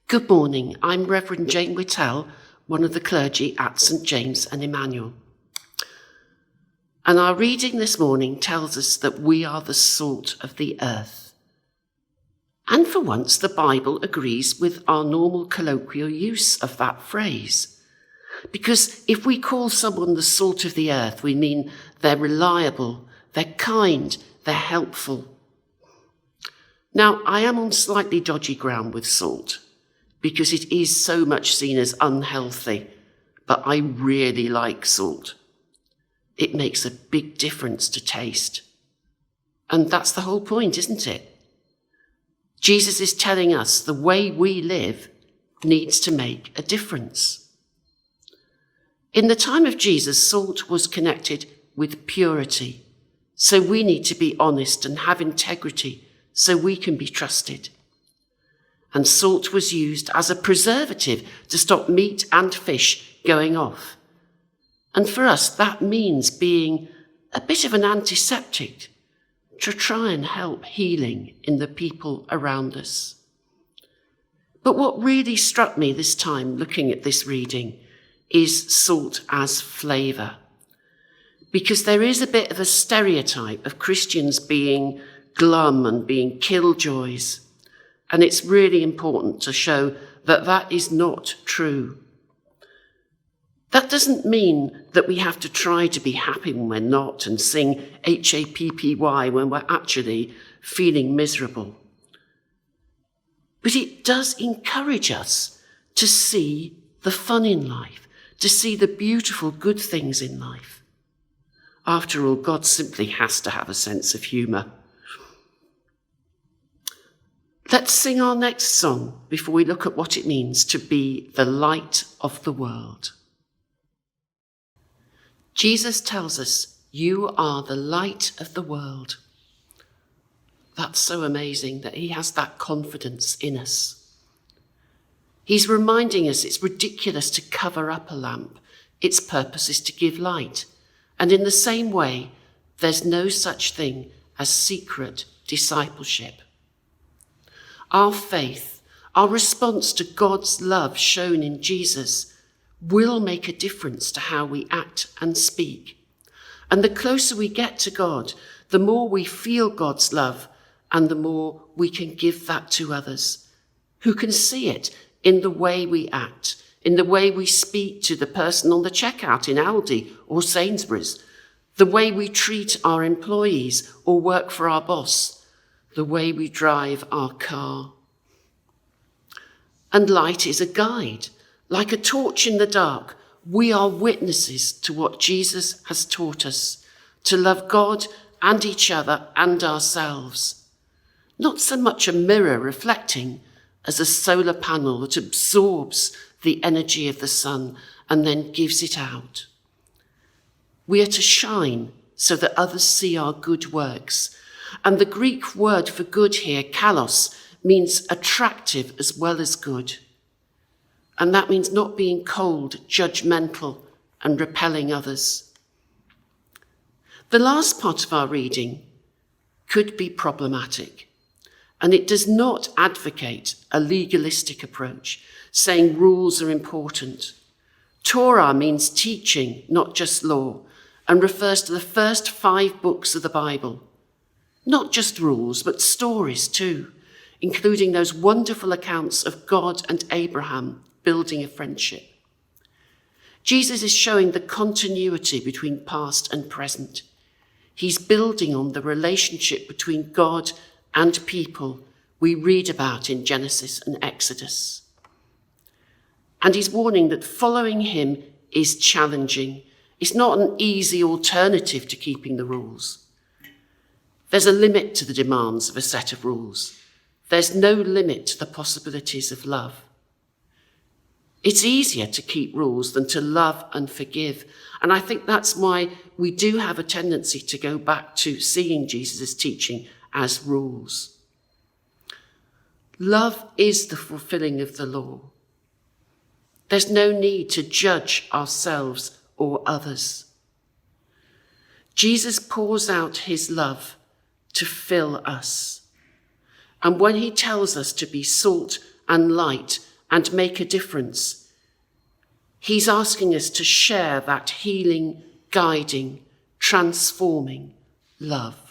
Good morning, I'm Reverend Jane Whittell, one of the clergy at St James and Emmanuel. And our reading this morning tells us that we are the salt of the earth. And for once, the Bible agrees with our normal colloquial use of that phrase. Because if we call someone the salt of the earth, we mean they're reliable, they're kind, they're helpful. Now, I am on slightly dodgy ground with salt, because it is so much seen as unhealthy, but I really like salt. It makes a big difference to taste. And that's the whole point, isn't it? Jesus is telling us the way we live needs to make a difference. In the time of Jesus, salt was connected with purity. So we need to be honest and have integrity so we can be trusted. And salt was used as a preservative to stop meat and fish going off. And for us, that means being a bit of an antiseptic to try and help healing in the people around us. But what really struck me this time looking at this reading is salt as flavour. Because there is a bit of a stereotype of Christians being glum and being killjoys. And it's really important to show that that is not true. That doesn't mean that we have to try to be happy when we're not and sing happy when we're actually feeling miserable. But it does encourage us to see the fun in life, to see the beautiful good things in life. After all, God simply has to have a sense of humour. Let's sing our next song before we look at what it means to be the light of the world. Jesus tells us, you are the light of the world. That's so amazing that he has that confidence in us. He's reminding us it's ridiculous to cover up a lamp. Its purpose is to give light. And in the same way, there's no such thing as secret discipleship. Our faith, our response to God's love shown in Jesus, will make a difference to how we act and speak. And the closer we get to God, the more we feel God's love and the more we can give that to others who can see it in the way we act, in the way we speak to the person on the checkout in Aldi or Sainsbury's, the way we treat our employees or work for our boss, the way we drive our car. And light is a guide. Like a torch in the dark, we are witnesses to what Jesus has taught us, to love God and each other and ourselves. Not so much a mirror reflecting as a solar panel that absorbs the energy of the sun and then gives it out. We are to shine so that others see our good works. And the Greek word for good here, kalos, means attractive as well as good. And that means not being cold, judgmental, and repelling others. The last part of our reading could be problematic, and it does not advocate a legalistic approach, saying rules are important. Torah means teaching, not just law, and refers to the first 5 books of the Bible. Not just rules, but stories too, including those wonderful accounts of God and Abraham building a friendship. Jesus is showing the continuity between past and present. He's building on the relationship between God and people we read about in Genesis and Exodus. And he's warning that following him is challenging. It's not an easy alternative to keeping the rules. There's a limit to the demands of a set of rules. There's no limit to the possibilities of love. It's easier to keep rules than to love and forgive. And I think that's why we do have a tendency to go back to seeing Jesus' teaching as rules. Love is the fulfilling of the law. There's no need to judge ourselves or others. Jesus pours out his love to fill us. And when he tells us to be salt and light and make a difference. He's asking us to share that healing, guiding, transforming love.